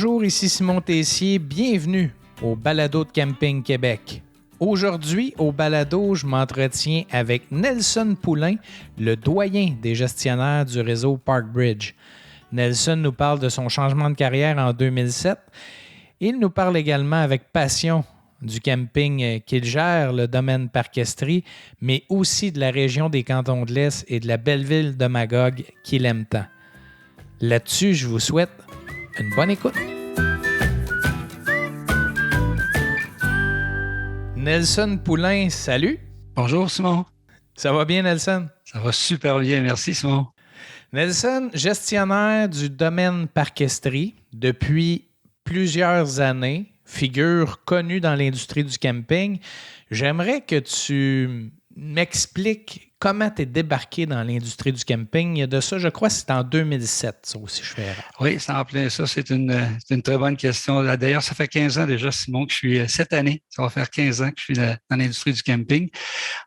Bonjour, ici Simon Tessier, bienvenue au Balado de Camping Québec. Aujourd'hui, au Balado, je m'entretiens avec Nelson Poulain, le doyen des gestionnaires du réseau ParkBridge. Nelson nous parle de son changement de carrière en 2007. Il nous parle également avec passion du camping qu'il gère, le domaine Parc-Estrie, mais aussi de la région des Cantons de l'Est et de la belle ville de Magog qu'il aime tant. Là-dessus, je vous souhaite une bonne écoute. Nelson Poulain, salut. Bonjour Simon. Ça va bien, Nelson? Ça va super bien, merci Simon. Nelson, gestionnaire du domaine Parc-Estrie depuis plusieurs années, figure connue dans l'industrie du camping. J'aimerais que tu m'expliques comment tu es débarqué dans l'industrie du camping. De ça, je crois que c'est en 2007, ça aussi, je fais erreur. Oui, c'est en plein ça. C'est une très bonne question. D'ailleurs, ça fait 15 ans déjà, Simon, que je suis, cette année, ça va faire 15 ans que je suis dans l'industrie du camping.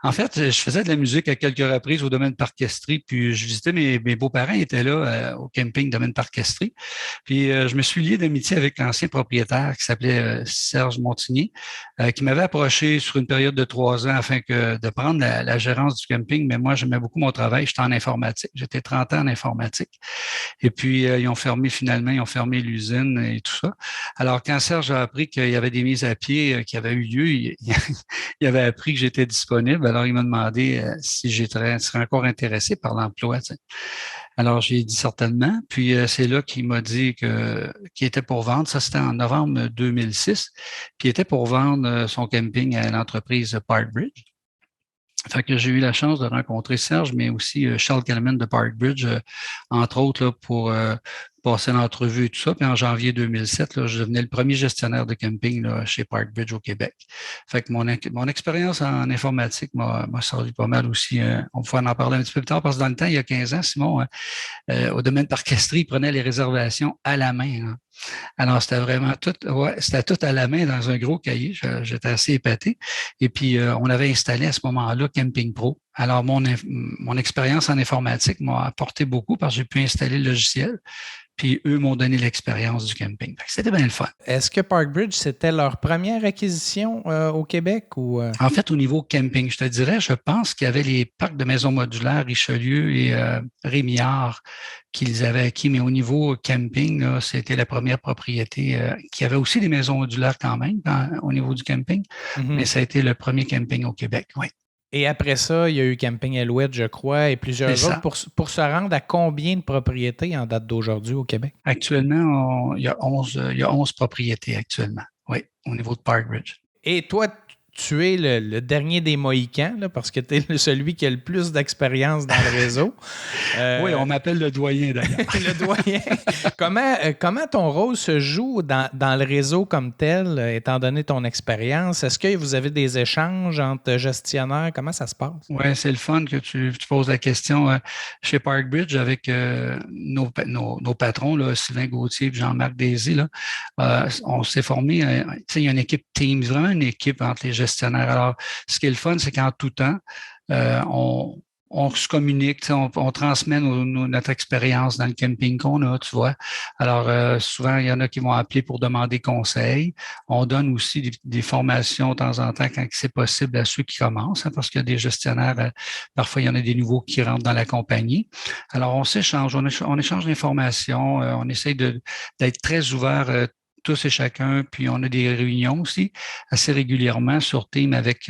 En fait, je faisais de la musique à quelques reprises au domaine Parc-Estrie, puis je visitais mes beaux-parents étaient là au camping domaine Parc-Estrie. Puis je me suis lié d'amitié avec l'ancien propriétaire qui s'appelait Serge Montigny, qui m'avait approché sur une période de 3 ans afin de prendre la gérance du camping. Mais moi, j'aimais beaucoup mon travail. J'étais en informatique. J'étais 30 ans en informatique. Et puis, ils ont fermé l'usine et tout ça. Alors, quand Serge a appris qu'il y avait des mises à pied qui avaient eu lieu, il avait appris que j'étais disponible. Alors, il m'a demandé si serais encore intéressé par l'emploi. Tu sais. Alors, j'ai dit certainement. Puis, c'est là qu'il m'a dit qu'il était pour vendre. Ça, c'était en novembre 2006. Puis, il était pour vendre son camping à l'entreprise ParkBridge. Fait que j'ai eu la chance de rencontrer Serge, mais aussi Charles Kalman de ParkBridge, entre autres, là, pour passer l'entrevue et tout ça. Puis en janvier 2007, là, je devenais le premier gestionnaire de camping là, chez ParkBridge au Québec. Fait que mon expérience en informatique m'a servi pas mal aussi. On pourrait en parler un petit peu plus tard, parce que dans le temps, il y a 15 ans, Simon, au domaine Parc-Estrie, il prenait les réservations à la main. Hein. Alors, c'était vraiment c'était tout à la main dans un gros cahier. J'étais assez épaté. Et puis, on avait installé à ce moment-là Camping Pro. Alors, mon expérience en informatique m'a apporté beaucoup parce que j'ai pu installer le logiciel. Puis, eux m'ont donné l'expérience du camping. C'était bien le fun. Est-ce que ParkBridge, c'était leur première acquisition au Québec? Ou En fait, au niveau camping, je te dirais, je pense qu'il y avait les parcs de maisons modulaires Richelieu et Rémillard qu'ils avaient acquis, mais au niveau camping, là, c'était la première propriété qui avait aussi des maisons modulaires quand même au niveau du camping, mais ça a été le premier camping au Québec, oui. Et après ça, il y a eu Camping Alouette, je crois, et plusieurs autres. Pour se rendre à combien de propriétés en date d'aujourd'hui au Québec? Actuellement, il y a 11 propriétés actuellement, oui, au niveau de ParkBridge. Et toi, tu es le dernier des Mohicans, là, parce que tu es celui qui a le plus d'expérience dans le réseau. Oui, on m'appelle le doyen d'ailleurs. Le doyen. Comment ton rôle se joue dans le réseau comme tel, étant donné ton expérience? Est-ce que vous avez des échanges entre gestionnaires? Comment ça se passe? Oui, c'est le fun que tu poses la question. Chez ParkBridge, avec nos patrons, là, Sylvain Gauthier et Jean-Marc Désy, là, on s'est formé, il y a une équipe team, vraiment une équipe entre les gestionnaires. Alors, ce qui est le fun, c'est qu'en tout temps, on se communique, on transmet notre expérience dans le camping qu'on a, tu vois. Alors, souvent, il y en a qui vont appeler pour demander conseil. On donne aussi des formations de temps en temps quand c'est possible à ceux qui commencent, hein, parce qu'il y a des gestionnaires, parfois il y en a des nouveaux qui rentrent dans la compagnie. Alors, on s'échange, on échange l'information, on essaye d'être très ouvert tous et chacun, puis on a des réunions aussi assez régulièrement sur Team avec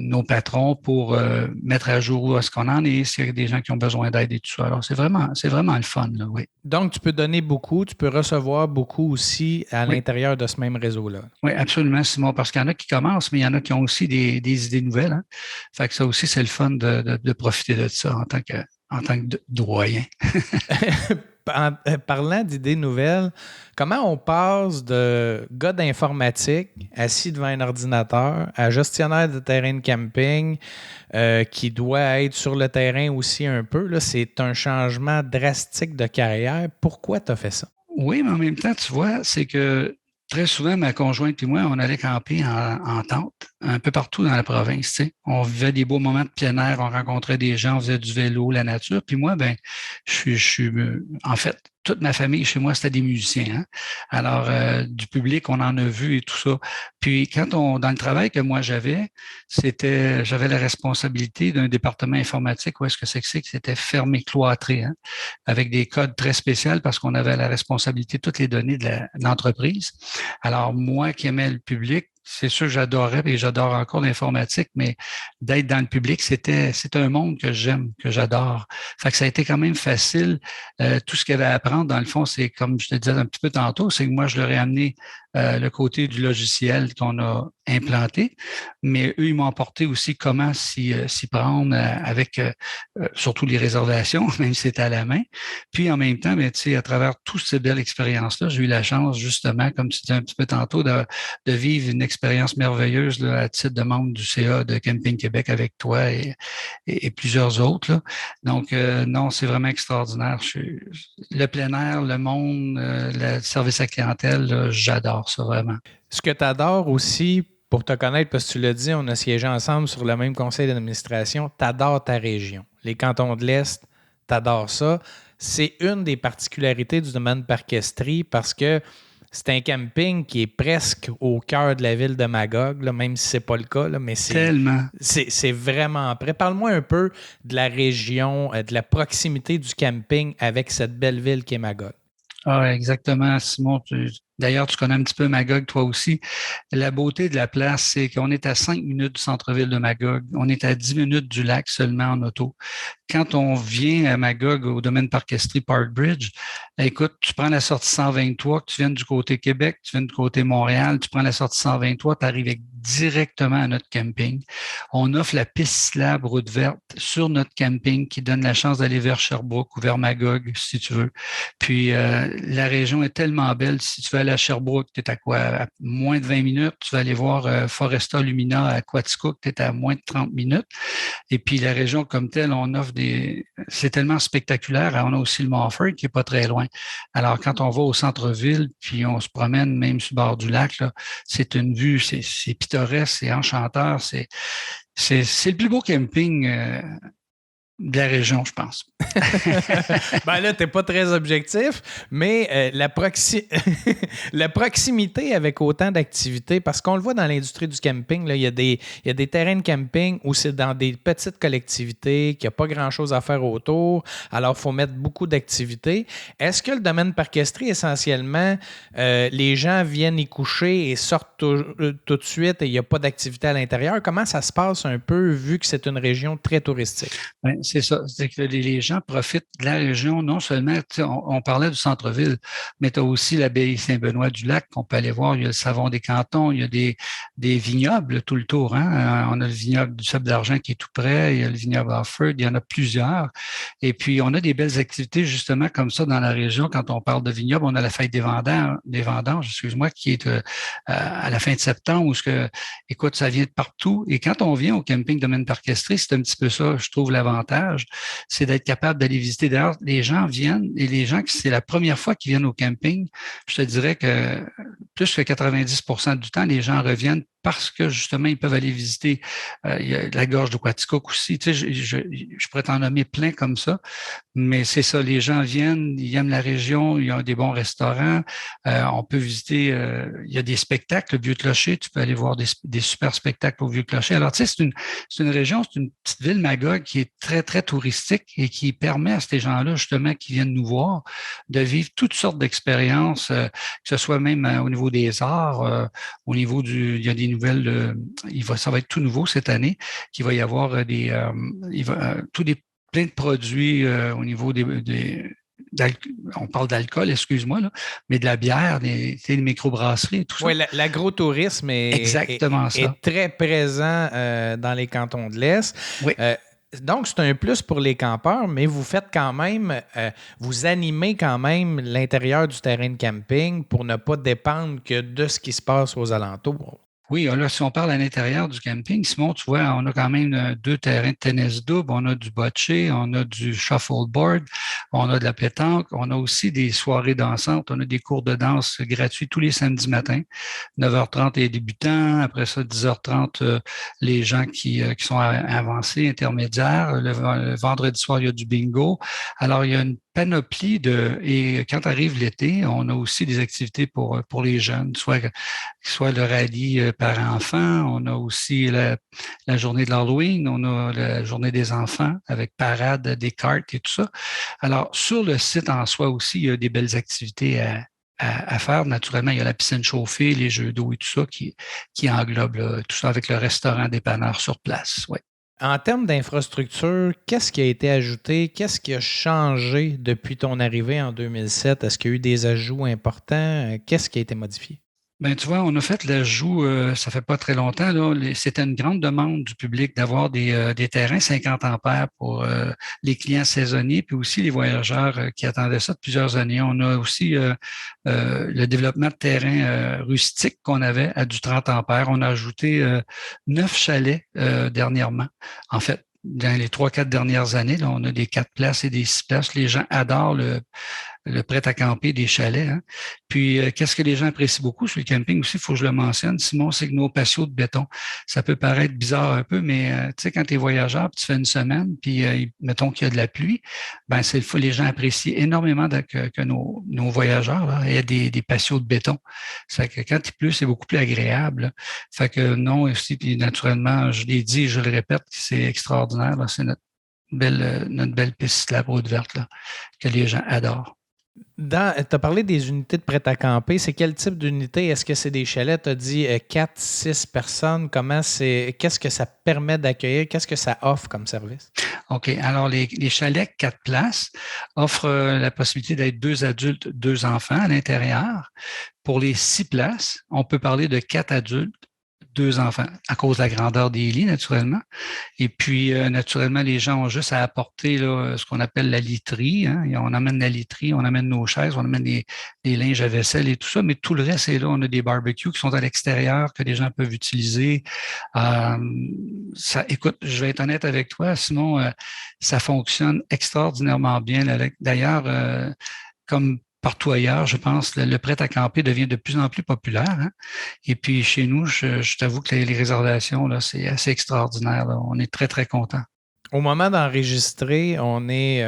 nos patrons pour mettre à jour où est-ce qu'on en est, s'il y a des gens qui ont besoin d'aide et tout ça. Alors, c'est vraiment le fun, là, oui. Donc, tu peux donner beaucoup, tu peux recevoir beaucoup aussi à l'intérieur de ce même réseau-là. Oui, absolument, Simon, parce qu'il y en a qui commencent, mais il y en a qui ont aussi des idées nouvelles. Hein. Fait que ça aussi, c'est le fun de profiter de ça en tant que doyen. Parlant d'idées nouvelles, comment on passe de gars d'informatique assis devant un ordinateur à gestionnaire de terrain de camping qui doit être sur le terrain aussi un peu? Là, c'est un changement drastique de carrière. Pourquoi tu as fait ça? Oui, mais en même temps, tu vois, c'est que très souvent, ma conjointe et moi, on allait camper en tente, un peu partout dans la province. Tu sais. On vivait des beaux moments de plein air, on rencontrait des gens, on faisait du vélo, la nature. Puis moi, je suis en fait, toute ma famille chez moi, c'était des musiciens. Hein? Alors, du public, on en a vu et tout ça. Puis, dans le travail que moi j'avais la responsabilité d'un département informatique où est-ce que c'est que c'était fermé, cloîtré, hein? Avec des codes très spéciaux parce qu'on avait la responsabilité de toutes les données de l'entreprise. Alors, moi qui aimais le public, c'est sûr que j'adorais et j'adore encore l'informatique, mais d'être dans le public, c'est un monde que j'aime, que j'adore. Fait que ça a été quand même facile. Tout ce qu'il y avait à apprendre, dans le fond, c'est comme je te disais un petit peu tantôt, c'est que moi, je leur ai amené le côté du logiciel qu'on a implanté, mais eux, ils m'ont apporté aussi comment s'y prendre avec surtout les réservations, même si c'était à la main. Puis en même temps, ben, tu sais, à travers toute cette belle expérience-là, j'ai eu la chance, justement, comme tu disais un petit peu tantôt, de vivre une expérience merveilleuse là, à titre de membre du CA de Camping Québec avec toi et plusieurs autres. Là. Donc, non, c'est vraiment extraordinaire. Le plein air, le monde, le service à clientèle, là, j'adore ça vraiment. Ce que tu adores aussi, pour te connaître, parce que tu l'as dit, on a siégé ensemble sur le même conseil d'administration, tu adores ta région. Les cantons de l'Est, tu adores ça. C'est une des particularités du domaine Parc-Estrie parce que c'est un camping qui est presque au cœur de la ville de Magog, là, même si ce n'est pas le cas, là, mais c'est vraiment près. Parle-moi un peu de la région, de la proximité du camping avec cette belle ville qui est Magog. Ah, exactement, Simon. D'ailleurs, tu connais un petit peu Magog, toi aussi. La beauté de la place, c'est qu'on est à 5 minutes du centre-ville de Magog. On est à 10 minutes du lac seulement en auto. Quand on vient à Magog, au domaine Parc-Estrie Park Bridge, écoute, tu prends la sortie 123, que tu viennes du côté Québec, tu viens du côté Montréal, tu prends la sortie 123, tu arrives directement à notre camping. On offre la piste cyclable route verte sur notre camping qui donne la chance d'aller vers Sherbrooke ou vers Magog, si tu veux. Puis, la région est tellement belle. Si tu veux aller à Sherbrooke, tu es à quoi? À moins de 20 minutes. Tu vas aller voir Foresta Lumina à Quaticook, tu es à moins de 30 minutes. Et puis, la région comme telle, on offre c'est tellement spectaculaire. On a aussi le Montford qui est pas très loin. Alors, quand on va au centre-ville, puis on se promène même sur le bord du lac, là, c'est une vue, c'est pittoresque, c'est enchanteur, c'est le plus beau camping de la région, je pense. Ben là, tu n'es pas très objectif, mais la proximité avec autant d'activités, parce qu'on le voit dans l'industrie du camping, là, il y a des terrains de camping où c'est dans des petites collectivités, qu'il n'y a pas grand-chose à faire autour, alors il faut mettre beaucoup d'activités. Est-ce que le domaine Parc-Estrie, essentiellement, les gens viennent y coucher et sortent tout de suite et il n'y a pas d'activité à l'intérieur? Comment ça se passe un peu, vu que c'est une région très touristique? Oui, c'est ça. C'est que les gens profitent de la région, non seulement, on parlait du centre-ville, mais tu as aussi l'abbaye Saint-Benoît-du-Lac qu'on peut aller voir. Il y a le Savon des Cantons, il y a des vignobles tout le tour. Hein? On a le vignoble du Sable d'Argent qui est tout près, il y a le vignoble Offord, il y en a plusieurs. Et puis, on a des belles activités justement comme ça dans la région. Quand on parle de vignoble, on a la fête des vendanges, excuse-moi, qui est à la fin de septembre, où écoute, ça vient de partout. Et quand on vient au camping Domaine Parc-Estrie, c'est un petit peu ça, je trouve, l'avantage, c'est d'être capable d'aller visiter. D'ailleurs, les gens viennent, et les gens, c'est la première fois qu'ils viennent au camping, je te dirais que plus que 90% du temps, les gens reviennent parce que, justement, ils peuvent aller visiter il y a la gorge de Quaticook aussi. Tu sais, je pourrais t'en nommer plein comme ça, mais c'est ça, les gens viennent, ils aiment la région, il y a des bons restaurants, on peut visiter, il y a des spectacles, le Vieux-Clocher, tu peux aller voir des super spectacles au Vieux-Clocher. Alors, tu sais, c'est une région, c'est une petite ville, Magog, qui est très, très touristique et qui permet à ces gens-là, justement, qui viennent nous voir, de vivre toutes sortes d'expériences, que ce soit même au niveau des arts, au niveau il y a des nouvelles, ça va être tout nouveau cette année, qu'il va y avoir plein de produits au niveau on parle d'alcool, excuse-moi, là, mais de la bière, des microbrasseries et tout ça. Oui, l'agrotourisme est très présent dans les cantons de l'Est. Oui. Donc, c'est un plus pour les campeurs, mais vous faites quand même, vous animez quand même l'intérieur du terrain de camping pour ne pas dépendre que de ce qui se passe aux alentours. Oui, là, si on parle à l'intérieur du camping, Simon, tu vois, on a quand même 2 terrains de tennis double, on a du bocce, on a du shuffleboard, On a de la pétanque. On a aussi des soirées dansantes. On a des cours de danse gratuits tous les samedis matins. 9h30 les débutants. Après ça, 10h30, les gens qui sont avancés, intermédiaires. Le vendredi soir, il y a du bingo. Alors, il y a une panoplie et quand arrive l'été, on a aussi des activités pour les jeunes, soit le rallye par enfant, on a aussi la journée de l'Halloween, on a la journée des enfants avec parade des cartes et tout ça. Alors, sur le site en soi aussi, il y a des belles activités à faire. Naturellement, il y a la piscine chauffée, les jeux d'eau et tout ça qui englobe là, tout ça avec le restaurant dépanneur sur place. Ouais. En termes d'infrastructure, qu'est-ce qui a été ajouté? Qu'est-ce qui a changé depuis ton arrivée en 2007? Est-ce qu'il y a eu des ajouts importants? Qu'est-ce qui a été modifié? Ben, tu vois, on a fait l'ajout, ça fait pas très longtemps, là. C'était une grande demande du public d'avoir des terrains 50 ampères pour les clients saisonniers, puis aussi les voyageurs qui attendaient ça de plusieurs années. On a aussi le développement de terrains rustiques qu'on avait à du 30 ampères. On a ajouté 9 chalets dernièrement. En fait, dans les 3-4 dernières années, là, on a des 4 places et des 6 places. Les gens adorent le prêt-à-camper des chalets. Hein. Puis, qu'est-ce que les gens apprécient beaucoup sur le camping aussi, il faut que je le mentionne, Simon, c'est que nos patios de béton, ça peut paraître bizarre un peu, mais tu sais, quand tu es voyageur, puis tu fais une semaine, puis mettons qu'il y a de la pluie, ben c'est les gens apprécient énormément que nos voyageurs là, aient des patios de béton. Ça fait que quand il pleut, c'est beaucoup plus agréable. Là. Fait que non, aussi, puis naturellement, je l'ai dit et je le répète, c'est extraordinaire. Là, c'est notre belle piste cyclable route verte là, que les gens adorent. Tu as parlé des unités de prêt-à-camper. C'est quel type d'unité? Est-ce que c'est des chalets? Tu as dit 4-6 personnes. Qu'est-ce que ça permet d'accueillir? Qu'est-ce que ça offre comme service? OK. Alors, les chalets 4 places offrent la possibilité d'être 2 adultes, 2 enfants à l'intérieur. Pour les 6 places, on peut parler de 4 adultes, 2 enfants, à cause de la grandeur des lits, naturellement. Et puis, naturellement, les gens ont juste à apporter là, ce qu'on appelle la literie. Hein. Et on amène la literie, on amène nos chaises, on amène des linges à vaisselle et tout ça. Mais tout le reste est là. On a des barbecues qui sont à l'extérieur, que les gens peuvent utiliser. Écoute, je vais être honnête avec toi, sinon, ça fonctionne extraordinairement bien. D'ailleurs, comme partout ailleurs, je pense, le prêt-à-camper devient de plus en plus populaire. Hein? Et puis, chez nous, je t'avoue que les réservations, là, c'est assez extraordinaire. Là. On est très, très contents. Au moment d'enregistrer, on est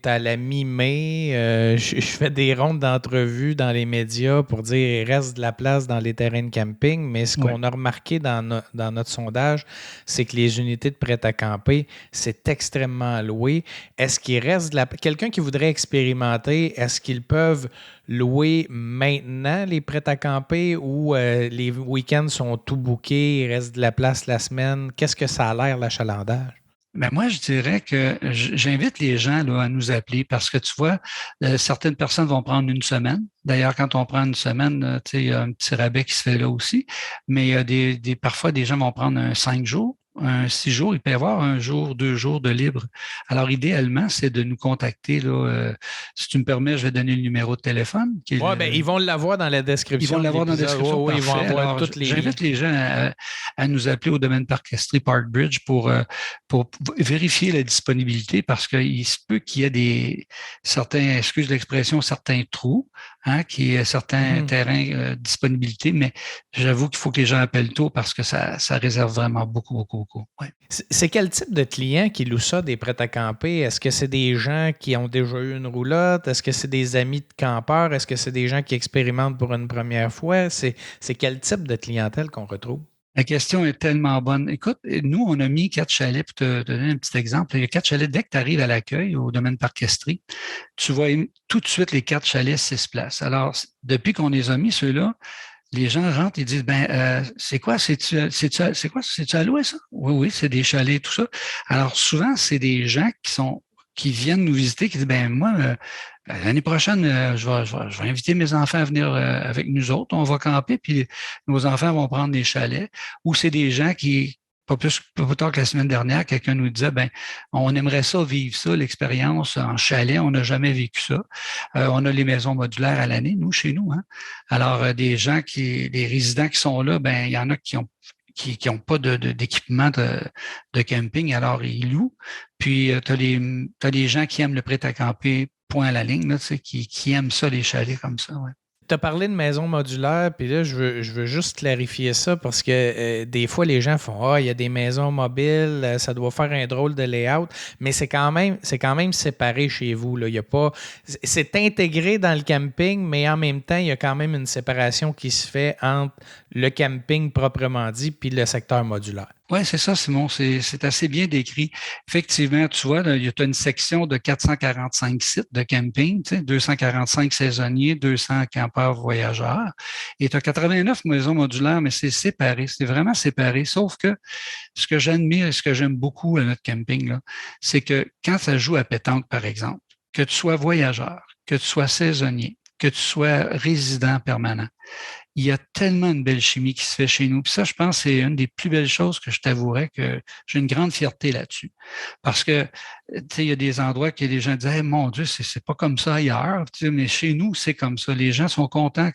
à la mi-mai. Je fais des rondes d'entrevues dans les médias pour dire qu'il reste de la place dans les terrains de camping. Mais ce qu'on a remarqué dans notre sondage, c'est que les unités de prêt-à-camper, c'est extrêmement loué. Est-ce qu'il reste quelqu'un qui voudrait expérimenter, est-ce qu'ils peuvent louer maintenant les prêt-à-camper ou les week-ends sont tout bookés, il reste de la place la semaine? Qu'est-ce que ça a l'air, l'achalandage? Ben moi, je dirais que j'invite les gens là, à nous appeler parce que tu vois, certaines personnes vont prendre une semaine. D'ailleurs, quand on prend une semaine, tu sais, il y a un petit rabais qui se fait là aussi. Mais il y a parfois, des gens vont prendre 5 jours, 6 jours. Il peut y avoir 1 jour, 2 jours de libre. Alors, idéalement, c'est de nous contacter. Là, si tu me permets, je vais donner le numéro de téléphone. Ils vont l'avoir dans la description. Ils vont l'avoir dans la description. Ils vont avoir alors, toutes les j'invite les gens à nous appeler au domaine Parc Estrie Park Bridge pour vérifier la disponibilité parce qu'il se peut qu'il y ait certains, excuse l'expression, certains trous, hein, qu'il y ait certains terrains disponibilité, mais j'avoue qu'il faut que les gens appellent tôt parce que ça réserve vraiment beaucoup. Ouais. C'est quel type de client qui loue ça, des prêts-à-camper? Est-ce que c'est des gens qui ont déjà eu une roulotte? Est-ce que c'est des amis de campeurs? Est-ce que c'est des gens qui expérimentent pour une première fois? C'est quel type de clientèle qu'on retrouve? La question est tellement bonne. Écoute, nous, on a mis 4 chalets, pour te donner un petit exemple. Il y a 4 chalets. Dès que tu arrives à l'accueil au domaine Parc Estrie, tu vois tout de suite les 4 chalets 6 places. Alors, depuis qu'on les a mis, ceux-là, les gens rentrent et disent, c'est quoi? C'est-tu à louer, ça? Oui, c'est des chalets, tout ça. Alors, souvent, c'est des gens qui viennent nous visiter, qui disent, moi, l'année prochaine, je vais inviter mes enfants à venir avec nous autres. On va camper, puis nos enfants vont prendre des chalets. Ou c'est des gens qui, pas plus tard que la semaine dernière, quelqu'un nous disait, on aimerait ça vivre ça, l'expérience en chalet. On n'a jamais vécu ça. On a les maisons modulaires à l'année, chez nous. Hein. Alors, des résidents qui sont là, il y en a qui qui n'ont pas d'équipement de camping, alors ils louent. Puis, t'as les gens qui aiment le prêt-à-camper, point à la ligne, là, tu sais, qui aiment ça, les chalets comme ça, ouais. Tu as parlé de maison modulaire, puis là, je veux juste clarifier ça parce que des fois, les gens font il y a des maisons mobiles, ça doit faire un drôle de layout, mais c'est quand même séparé chez vous. Là. Il y a pas, c'est intégré dans le camping, mais en même temps, il y a quand même une séparation qui se fait entre le camping proprement dit puis le secteur modulaire. Oui, c'est ça, Simon. C'est assez bien décrit. Effectivement, tu vois, il y a une section de 445 sites de camping, tu sais, 245 saisonniers, 200 campeurs voyageurs. Et tu as 89 maisons modulaires, mais c'est séparé. C'est vraiment séparé. Sauf que ce que j'admire et ce que j'aime beaucoup à notre camping, là, c'est que quand ça joue à pétanque, par exemple, que tu sois voyageur, que tu sois saisonnier, que tu sois résident permanent, il y a tellement une belle chimie qui se fait chez nous. Puis ça, je pense, c'est une des plus belles choses que je t'avouerais que j'ai une grande fierté là-dessus. Parce que, tu sais, il y a des endroits que les gens disent hey, mon Dieu, c'est pas comme ça ailleurs. Tu sais, mais chez nous, c'est comme ça. Les gens sont contents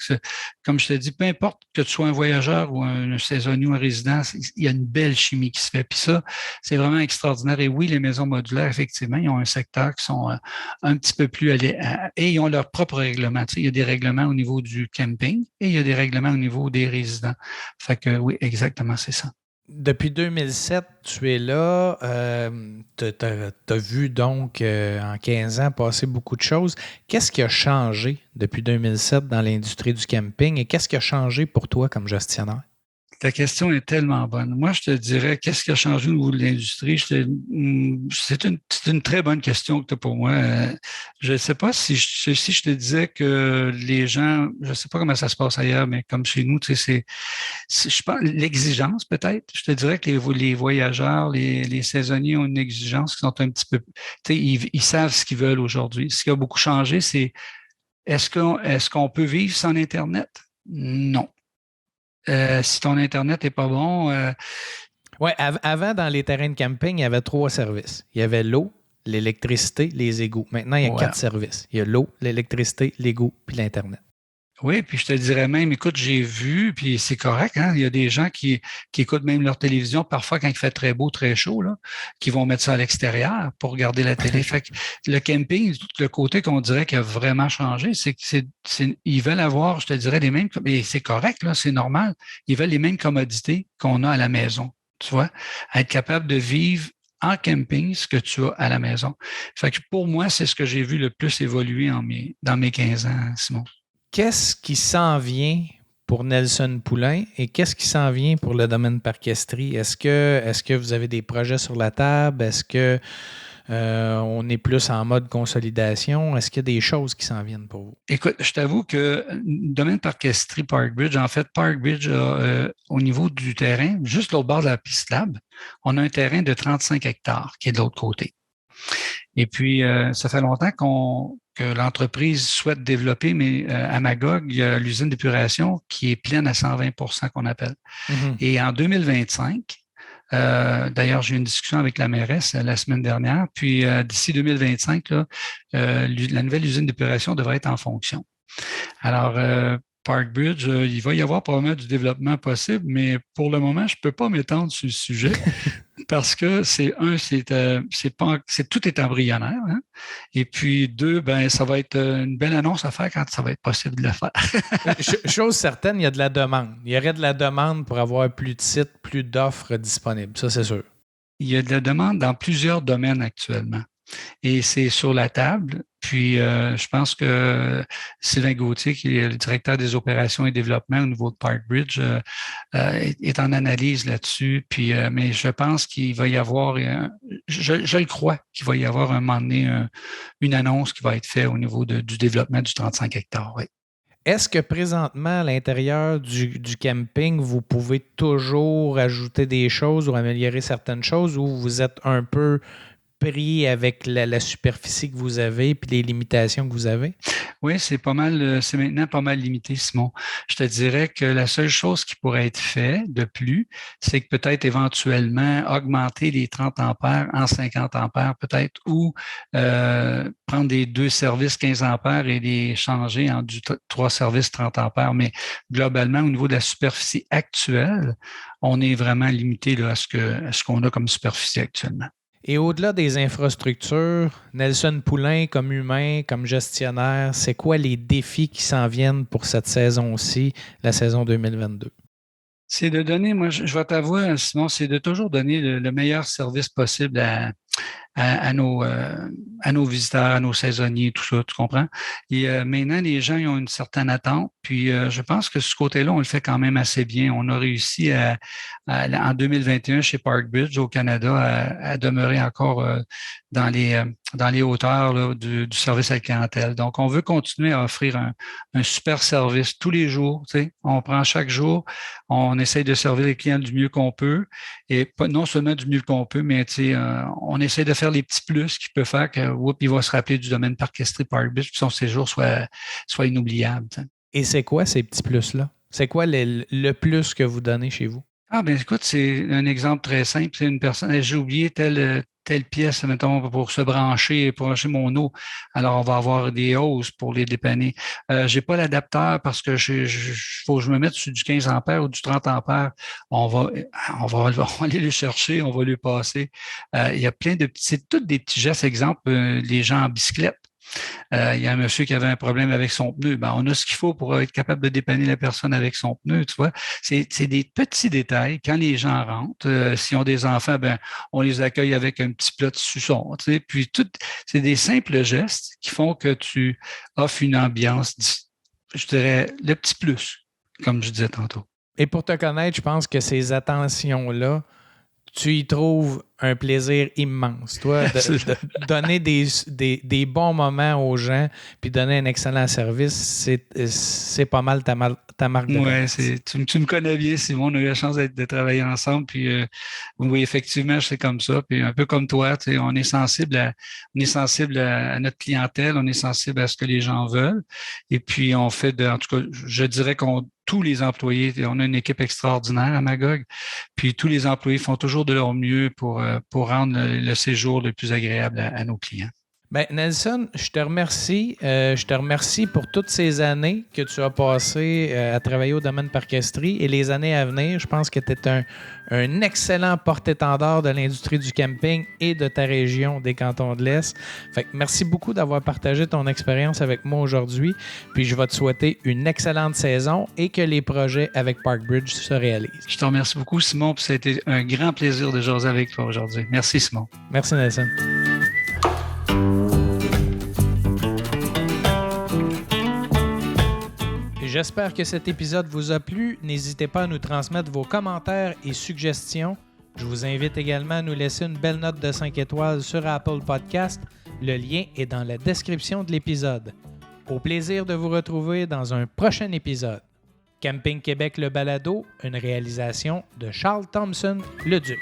comme je te dis, peu importe que tu sois un voyageur ou un saisonnier ou un résident, il y a une belle chimie qui se fait. Puis ça, c'est vraiment extraordinaire. Et oui, les maisons modulaires, effectivement, ils ont un secteur qui sont un petit peu plus et ils ont leur propre règlement. Tu sais, il y a des règlements au niveau du camping et il y a des règlements au niveau des résidents. Fait que oui, exactement, c'est ça. Depuis 2007, tu es là. Tu as vu donc en 15 ans passer beaucoup de choses. Qu'est-ce qui a changé depuis 2007 dans l'industrie du camping et qu'est-ce qui a changé pour toi comme gestionnaire? Ta question est tellement bonne. Moi, je te dirais, qu'est-ce qui a changé au niveau de l'industrie? C'est une très bonne question que tu as pour moi. Je ne sais pas si je te disais que les gens, je ne sais pas comment ça se passe ailleurs, mais comme chez nous, tu sais, je pense, l'exigence peut-être. Je te dirais que les voyageurs, les saisonniers ont une exigence qui sont un petit peu, tu sais, ils savent ce qu'ils veulent aujourd'hui. Ce qui a beaucoup changé, c'est est-ce qu'on peut vivre sans Internet? Non. Si ton Internet n'est pas bon. Oui, avant, dans les terrains de camping, il y avait 3 services. Il y avait l'eau, l'électricité, les égouts. Maintenant, il y a 4 services. Il y a l'eau, l'électricité, l'égout, puis l'Internet. Oui, puis je te dirais même, écoute, j'ai vu, puis c'est correct, hein, il y a des gens qui écoutent même leur télévision, parfois quand il fait très beau, très chaud, là, qui vont mettre ça à l'extérieur pour regarder la télé. Fait que le camping, tout le côté qu'on dirait qui a vraiment changé, c'est que ils veulent avoir, je te dirais, les mêmes, et c'est correct, là, c'est normal, ils veulent les mêmes commodités qu'on a à la maison, tu vois, être capable de vivre en camping ce que tu as à la maison. Fait que pour moi, c'est ce que j'ai vu le plus évoluer dans mes 15 ans, Simon. Qu'est-ce qui s'en vient pour Nelson Poulain et qu'est-ce qui s'en vient pour le domaine parquesterie? Est-ce que vous avez des projets sur la table? Est-ce que on est plus en mode consolidation? Est-ce qu'il y a des choses qui s'en viennent pour vous? Écoute, je t'avoue que le domaine parquesterie Parkbridge, en fait, Parkbridge au niveau du terrain, juste l'autre bord de la piste lab, on a un terrain de 35 hectares qui est de l'autre côté. Et puis, ça fait longtemps que l'entreprise souhaite développer, mais à Magog, il y a l'usine d'épuration qui est pleine à 120 % qu'on appelle. Mm-hmm. Et en 2025, d'ailleurs, j'ai eu une discussion avec la mairesse la semaine dernière, puis d'ici 2025, là, la nouvelle usine d'épuration devrait être en fonction. Alors, Parkbridge, il va y avoir probablement du développement possible, mais pour le moment, je ne peux pas m'étendre sur le sujet parce que tout est embryonnaire. Hein? Et puis 2, ça va être une belle annonce à faire quand ça va être possible de le faire. Chose certaine, il y a de la demande. Il y aurait de la demande pour avoir plus de sites, plus d'offres disponibles. Ça, c'est sûr. Il y a de la demande dans plusieurs domaines actuellement. Et c'est sur la table. Puis, je pense que Sylvain Gauthier, qui est le directeur des opérations et développement au niveau de Parkbridge, est en analyse là-dessus. Puis, mais je pense qu'il va y avoir, je le crois, qu'il va y avoir un moment donné une annonce qui va être faite au niveau du développement du 35 hectares. Oui. Est-ce que présentement, à l'intérieur du camping, vous pouvez toujours ajouter des choses ou améliorer certaines choses ou vous êtes un peu pris avec la superficie que vous avez et les limitations que vous avez? Oui, c'est maintenant pas mal limité, Simon. Je te dirais que la seule chose qui pourrait être fait de plus, c'est que peut-être éventuellement augmenter les 30 ampères en 50 ampères peut-être, ou prendre des 2 services 15 ampères et les changer en 3 services 30 ampères. Mais globalement, au niveau de la superficie actuelle, on est vraiment limité là, à ce qu'on a comme superficie actuellement. Et au-delà des infrastructures, Nelson Poulain, comme humain, comme gestionnaire, c'est quoi les défis qui s'en viennent pour cette saison-ci, la saison 2022? C'est de donner, moi, je vais t'avouer, Simon, c'est de toujours donner le meilleur service possible à nos visiteurs, à nos saisonniers, tout ça, tu comprends? Et maintenant, les gens ils ont une certaine attente. Puis je pense que ce côté-là, on le fait quand même assez bien. On a réussi en 2021 chez Parkbridge au Canada à demeurer encore dans les hauteurs là, du service à la clientèle. Donc, on veut continuer à offrir un super service tous les jours. Tu sais, on prend chaque jour, on essaye de servir les clients du mieux qu'on peut. Et pas, non seulement du mieux qu'on peut, mais on essaie de faire les petits plus qui peut faire que il va se rappeler du domaine Parc Estrie Parkbridge, puis son séjour soit inoubliable. T'sais. Et c'est quoi ces petits plus-là? C'est quoi le plus que vous donnez chez vous? Ah ben écoute, c'est un exemple très simple. C'est une personne, j'ai oublié telle pièce, mettons, pour se brancher mon eau. Alors, on va avoir des hausses pour les dépanner. J'ai pas l'adapteur parce que faut que je me mette sur du 15 ampères ou du 30 ampères. On va aller le chercher, on va le passer. Il y a plein de petits, c'est tous des petits gestes. Exemple, les gens en bicyclette. Il y a un monsieur qui avait un problème avec son pneu. Ben, on a ce qu'il faut pour être capable de dépanner la personne avec son pneu, tu vois. C'est des petits détails. Quand les gens rentrent, s'ils ont des enfants, ben, on les accueille avec un petit plat de suçon, tu sais. Puis c'est des simples gestes qui font que tu offres une ambiance, je dirais, le petit plus, comme je disais tantôt. Et pour te connaître, je pense que ces attentions-là, tu y trouves un plaisir immense, toi, de donner des bons moments aux gens puis donner un excellent service, c'est pas mal ta marque de commerce. Oui, tu me connais bien, Simon. On a eu la chance de travailler ensemble. Puis oui, effectivement, c'est comme ça. Puis un peu comme toi, on est sensible à notre clientèle, on est sensible à ce que les gens veulent. Et puis on fait en tout cas, je dirais qu'on tous les employés, on a une équipe extraordinaire à Magog, puis tous les employés font toujours de leur mieux pour rendre le séjour le plus agréable à nos clients. Ben, Nelson, je te remercie. Je te remercie pour toutes ces années que tu as passées à travailler au domaine Parc Estrie et les années à venir. Je pense que tu es un excellent porte-étendard de l'industrie du camping et de ta région des Cantons de l'Est. Fait que merci beaucoup d'avoir partagé ton expérience avec moi aujourd'hui. Puis je vais te souhaiter une excellente saison et que les projets avec Parkbridge se réalisent. Je te remercie beaucoup, Simon. Puis ça a été un grand plaisir de jaser avec toi aujourd'hui. Merci, Simon. Merci, Nelson. J'espère que cet épisode vous a plu. N'hésitez pas à nous transmettre vos commentaires et suggestions. Je vous invite également à nous laisser une belle note de 5 étoiles sur Apple Podcast. Le lien est dans la description de l'épisode. Au plaisir de vous retrouver dans un prochain épisode. Camping Québec le balado, une réalisation de Charles Thompson, le Duc.